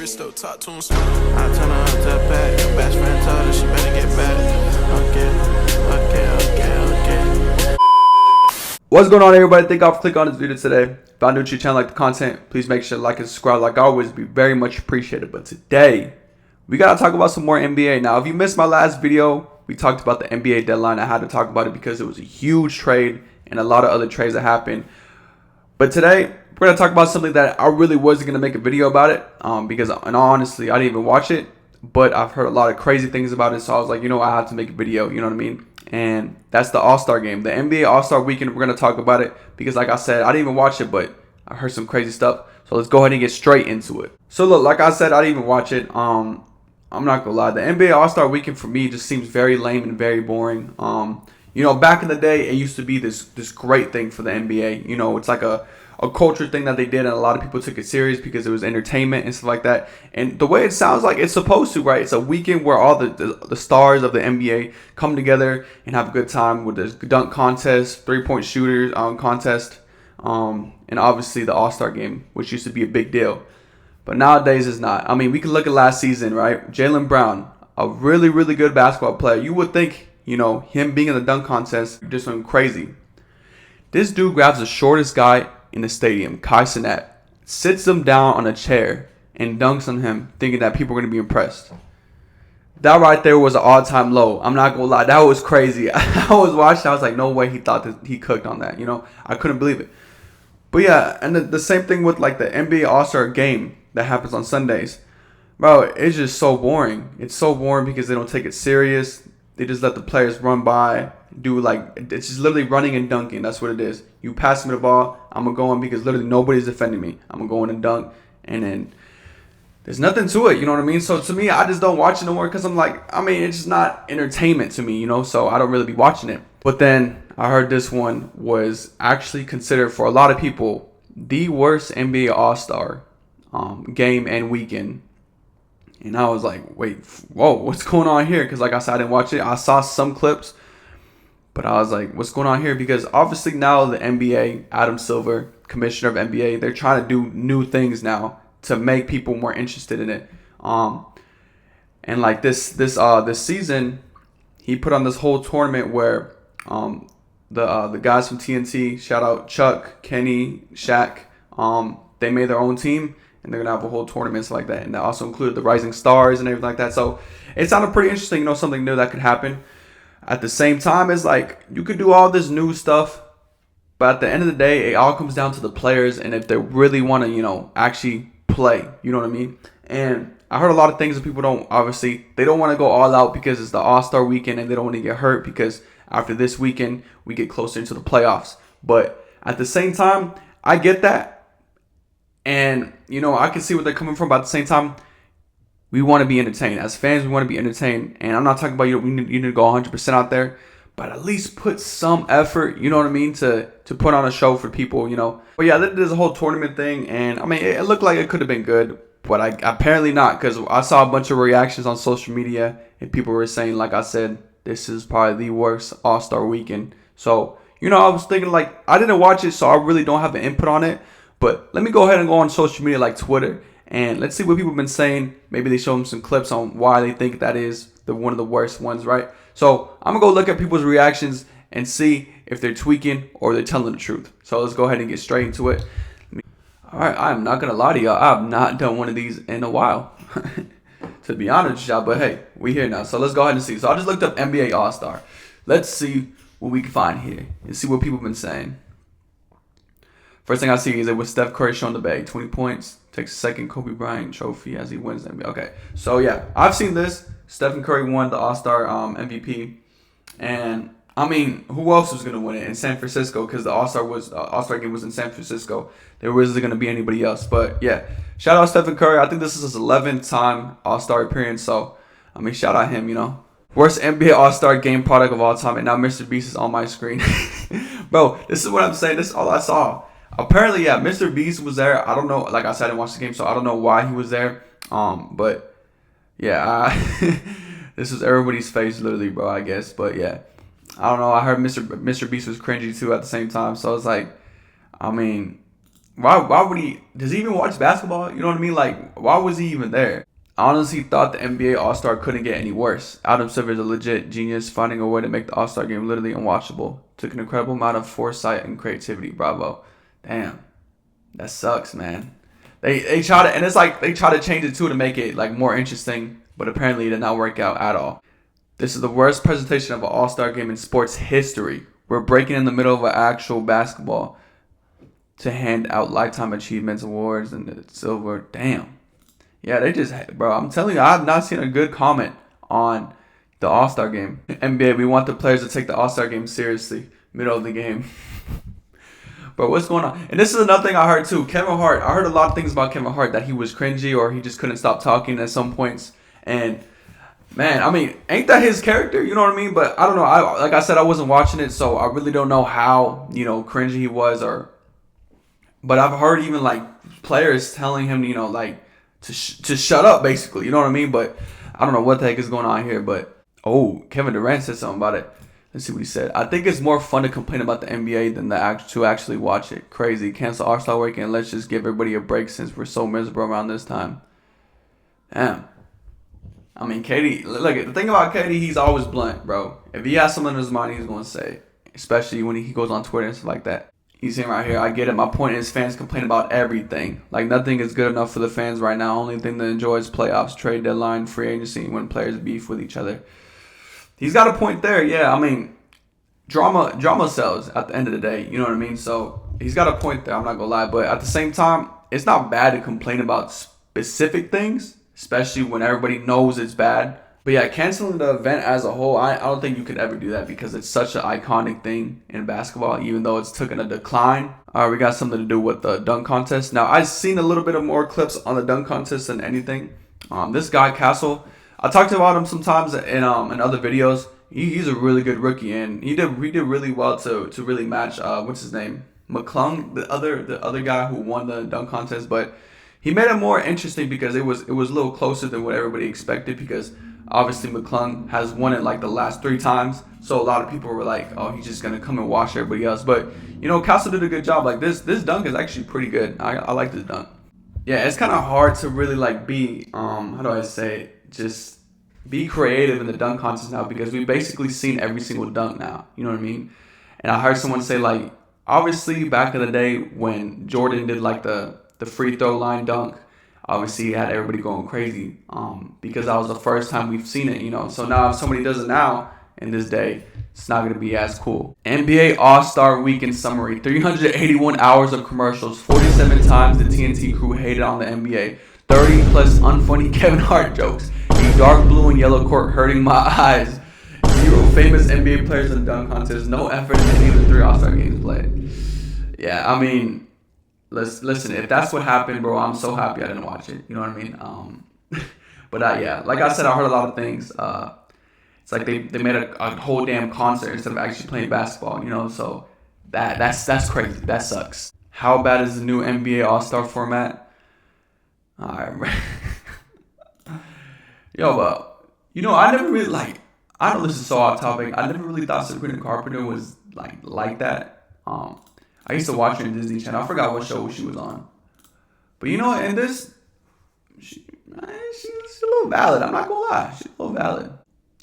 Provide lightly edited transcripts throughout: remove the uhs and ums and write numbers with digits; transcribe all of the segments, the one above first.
still talk to him slow. I turn her up to a pack. Your best friend told her she better get back. Okay. What's going on, everybody? Thank y'all for clicking on this video today. If you're new to your channel, like the content, please make sure to like and subscribe. Like always, it'd be very much appreciated. But today, we gotta talk about some more NBA. Now, if you missed my last video, we talked about the NBA deadline. I had to talk about it because it was a huge trade and a lot of other trades that happened. But today, we're gonna talk about something that I really wasn't gonna make a video about it, because, in all honesty, I didn't even watch it. But I've heard a lot of crazy things about it, so I was like, I have to make a video. You know what I mean? And that's the All-Star game, the NBA All-Star weekend. We're gonna talk about it because, like I said, I didn't even watch it, but I heard some crazy stuff. So let's go ahead and get straight into it. So look, like I said, I didn't even watch it. I'm not gonna lie, the NBA All-Star weekend for me just seems very lame and very boring. Back in the day, it used to be this great thing for the NBA. It's like a culture thing that they did, and a lot of people took it serious because it was entertainment and stuff like that. And the way it sounds like it's supposed to, right? It's a weekend where all the stars of the NBA come together and have a good time with this dunk contest, three-point shooters contest, and obviously the All-Star game, which used to be a big deal. But nowadays it's not. I mean, we can look at last season, right? Jaylen Brown, a really, really good basketball player. You would think, him being in the dunk contest just went crazy. This dude grabs the shortest guy in the stadium, Kai Cenat, sits him down on a chair and dunks on him, thinking that people are going to be impressed. That right there was an all-time low. I'm not going to lie. That was crazy. I was watching. I was like, no way he thought that he cooked on that. I couldn't believe it. But yeah, and the same thing with like the NBA All-Star game that happens on Sundays. Bro, it's just so boring. It's so boring because they don't take it serious. They just let the players run by, it's just literally running and dunking. That's what it is. You pass me the ball, I'm going to go in because literally nobody's defending me. I'm going to go in and dunk, and then there's nothing to it, you know what I mean? So to me, I just don't watch it no more because I'm like, it's just not entertainment to me, so I don't really be watching it. But then I heard this one was actually considered for a lot of people the worst NBA All-Star game and weekend. And I was like, wait, whoa, what's going on here? Because like I said, I didn't watch it. I saw some clips, but I was like, what's going on here? Because obviously now the NBA, Adam Silver, commissioner of NBA, they're trying to do new things now to make people more interested in it. And like this season, he put on this whole tournament where the guys from TNT, shout out Chuck, Kenny, Shaq, they made their own team. And they're going to have a whole tournament stuff like that. And that also included the Rising Stars and everything like that. So it sounded pretty interesting, something new that could happen. At the same time, it's like you could do all this new stuff. But at the end of the day, it all comes down to the players. And if they really want to, actually play. You know what I mean? And I heard a lot of things that people they don't want to go all out because it's the All-Star weekend. And they don't want to get hurt because after this weekend, we get closer into the playoffs. But at the same time, I get that. And, I can see where they're coming from, but at the same time, we want to be entertained. As fans, we want to be entertained. And I'm not talking about you need to go 100% out there, but at least put some effort, you know what I mean, to put on a show for people, But yeah, there's a whole tournament thing, and, it looked like it could have been good, but apparently not, because I saw a bunch of reactions on social media, and people were saying, like I said, this is probably the worst All-Star weekend. So, I was thinking, I didn't watch it, so I really don't have an input on it. But let me go ahead and go on social media like Twitter, and let's see what people have been saying. Maybe they show them some clips on why they think that is one of the worst ones, right? So I'm going to go look at people's reactions and see if they're tweaking or they're telling the truth. So let's go ahead and get straight into it. All right, I'm not going to lie to y'all. I have not done one of these in a while, to be honest with y'all. But hey, we here now. So let's go ahead and see. So I just looked up NBA All-Star. Let's see what we can find here and see what people have been saying. First thing I see is it with Steph Curry showing the bag. 20 points. Takes second Kobe Bryant trophy as he wins the NBA. Okay. So, yeah. I've seen this. Stephen Curry won the All-Star MVP. And, who else was going to win it? In San Francisco, because the All-Star game was in San Francisco. There wasn't going to be anybody else. But, yeah. Shout out Stephen Curry. I think this is his 11th time All-Star appearance. So, shout out him, Worst NBA All-Star game product of all time. And now Mr. Beast is on my screen. Bro, this is what I'm saying. This is all I saw. Apparently, yeah, Mr. Beast was there. I don't know. Like I said, I didn't watch the game, so I don't know why he was there. But, yeah, this is everybody's face, literally, bro, I guess. But, yeah, I don't know. I heard Mr. Beast was cringy, too, at the same time. So, it's like, Why would he? Does he even watch basketball? You know what I mean? Like, why was he even there? I honestly thought the NBA All-Star couldn't get any worse. Adam Silver is a legit genius, finding a way to make the All-Star game literally unwatchable. Took an incredible amount of foresight and creativity. Bravo. Damn. That sucks, man. They try to, and it's like they try to change it too to make it like more interesting, but apparently it did not work out at all. This is the worst presentation of an All-Star game in sports history. We're breaking in the middle of an actual basketball to hand out lifetime achievements awards and the silver. Damn. Yeah, they just, bro, I'm telling you, I have not seen a good comment on the All-Star game. NBA, we want the players to take the All-Star game seriously. Middle of the game. Bro, what's going on? And this is another thing I heard too. Kevin Hart, I heard a lot of things about Kevin Hart, that he was cringy or he just couldn't stop talking at some points. And man, I mean, ain't that his character? You know what I mean? But I don't know. Like I said, I wasn't watching it, so I really don't know how, cringy he was. But I've heard even like players telling him, like to shut up, basically. You know what I mean? But I don't know what the heck is going on here. But Kevin Durant said something about it. Let's see what he said. I think it's more fun to complain about the NBA than to actually watch it. Crazy. Cancel All-Star weekend and let's just give everybody a break since we're so miserable around this time. Damn. I mean, KD, look, the thing about KD, he's always blunt, bro. If he has something in his mind, he's going to say it. Especially when he goes on Twitter and stuff like that. He's saying right here, I get it. My point is fans complain about everything. Like, nothing is good enough for the fans right now. Only thing to enjoy is playoffs, trade deadline, free agency, when players beef with each other. He's got a point there, yeah. I mean, drama sells at the end of the day. You know what I mean? So he's got a point there. I'm not gonna lie, but at the same time, it's not bad to complain about specific things, especially when everybody knows it's bad. But yeah, canceling the event as a whole, I don't think you could ever do that because it's such an iconic thing in basketball, even though it's taken a decline. We got something to do with the dunk contest. Now, I've seen a little bit of more clips on the dunk contest than anything. This guy, Castle, I talked about him sometimes in other videos. He's a really good rookie, and he did really well to really match what's his name, McClung, the other guy who won the dunk contest. But he made it more interesting because it was a little closer than what everybody expected, because obviously McClung has won it like the last 3 times, so a lot of people were like, oh, he's just gonna come and watch everybody else. But Castle did a good job. Like this dunk is actually pretty good. I like this dunk. Yeah, it's kind of hard to really like be how do I say it, just be creative in the dunk contest now, because we've basically seen every single dunk now. You know what I mean? And I heard someone say, like, obviously back in the day when Jordan did like the free throw line dunk, obviously he had everybody going crazy because that was the first time we've seen it, So now if somebody does it now in this day, it's not going to be as cool. NBA All-Star Weekend summary: 381 hours of commercials, 47 times the TNT crew hated on the NBA, 30 plus unfunny Kevin Hart jokes, a dark blue and yellow court hurting my eyes, 0 famous NBA players in the dunk contest, no effort in any of the 3 All-Star games played. Yeah, I mean, listen, if that's what happened, bro, I'm so happy I didn't watch it. You know what I mean? But yeah, like I said, I heard a lot of things. It's like they made a whole damn concert instead of actually playing basketball, so that's crazy. That sucks. How bad is the new NBA All-Star format? Alright. Yo, but I never really I know this is so off topic. I never really thought Sabrina Carpenter was like that. I used to watch her in Disney Channel. I forgot what show she was on. But in this, she's a little valid. I'm not gonna lie, she's a little valid.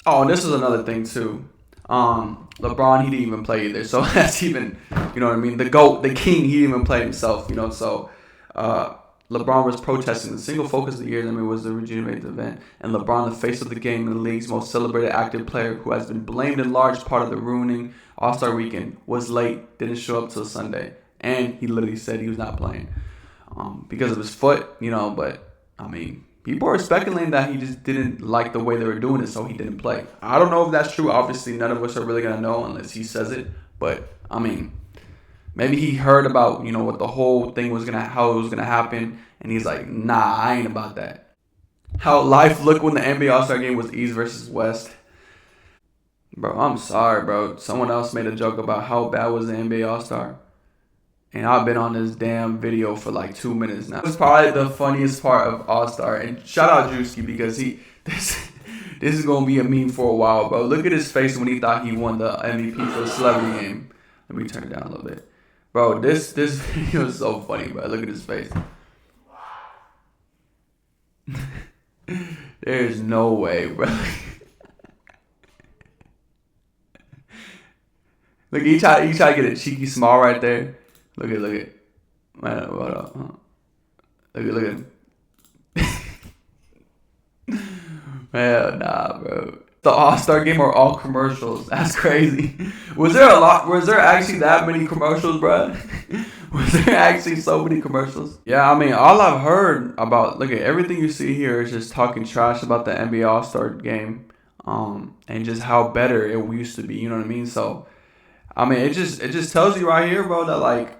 Oh, and this is another thing too. LeBron, he didn't even play either. So that's even, you know what I mean? The GOAT, the king, he didn't even play himself. So LeBron was protesting. The single focus of the year, was the rejuvenated event. And LeBron, the face of the game and the league's most celebrated active player, who has been blamed in large part of the ruining All-Star weekend, was late, didn't show up till Sunday. And he literally said he was not playing because of his foot, But, I mean, people are speculating that he just didn't like the way they were doing it, so he didn't play. I don't know if that's true. Obviously, none of us are really going to know unless he says it. But, I mean, maybe he heard about, what the whole thing was how it was gonna happen, and he's like, nah, I ain't about that. How life looked when the NBA All-Star game was East versus West. Bro, I'm sorry, bro. Someone else made a joke about how bad was the NBA All-Star, and I've been on this damn video for like 2 minutes now. It's probably the funniest part of All-Star, and shout out Drewski, because this is gonna be a meme for a while, bro. Look at his face when he thought he won the MVP for the celebrity game. Let me turn it down a little bit. Bro, this video is so funny, bro. Look at his face. There's no way, bro. Look, he try to get a cheeky smile right there. Look at. Man, what up? Huh? Look at him. Hell nah, bro. The All-Star game are all commercials. That's crazy. Was there actually that many commercials, bro? Was there actually so many commercials? Yeah, I mean, all I've heard about, look at everything you see here is just talking trash about the NBA All-Star game, and just how better it used to be. You know what I mean? So, I mean, it just tells you right here, bro, that like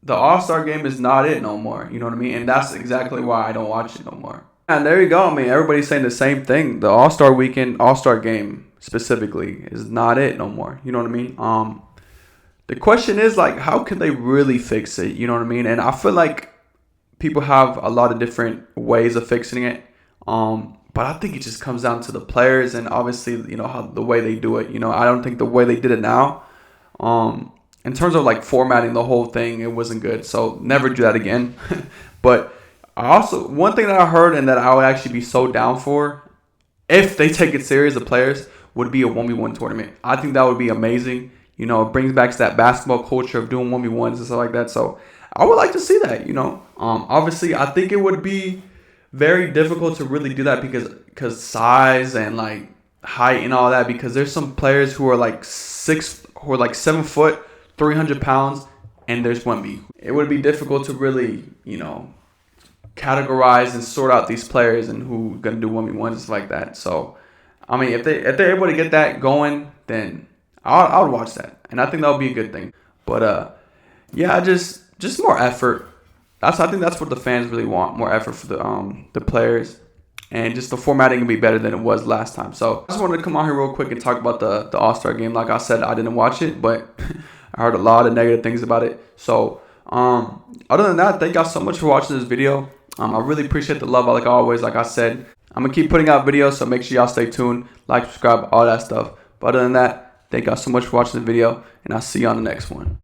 the All-Star game is not it no more. You know what I mean? And that's exactly why I don't watch it no more. And there you go. I mean, everybody's saying the same thing. The All-Star weekend, All-Star game specifically is not it no more. You know what I mean? The question is like, how can they really fix it? You know what I mean? And I feel like people have a lot of different ways of fixing it. But I think it just comes down to the players and obviously, you know, how the way they do it. You know, I don't think the way they did it now, in terms of like formatting the whole thing, it wasn't good. So never do that again. But one thing that I heard and that I would actually be so down for, if they take it serious, the players, would be a 1v1 tournament. I think that would be amazing. You know, it brings back that basketball culture of doing 1v1s and stuff like that. So I would like to see that, you know. Obviously, I think it would be very difficult to really do that because size and like height and all that, because there's some players who are like 7 foot, 300 pounds, and there's Wemby. It would be difficult to really, you know, categorize and sort out these players and who gonna do 1v1s and stuff like that. So, I mean, if they're able to get that going, then I would watch that, and I think that would be a good thing. But yeah, just more effort. I think that's what the fans really want, more effort for the players, and just the formatting will be better than it was last time. So I just wanted to come on here real quick and talk about the All-Star game. Like I said, I didn't watch it, but I heard a lot of negative things about it. So other than that, thank y'all so much for watching this video. I really appreciate the love, like always. Like I said, I'm going to keep putting out videos, so make sure y'all stay tuned, like, subscribe, all that stuff. But other than that, thank y'all so much for watching the video, and I'll see you on the next one.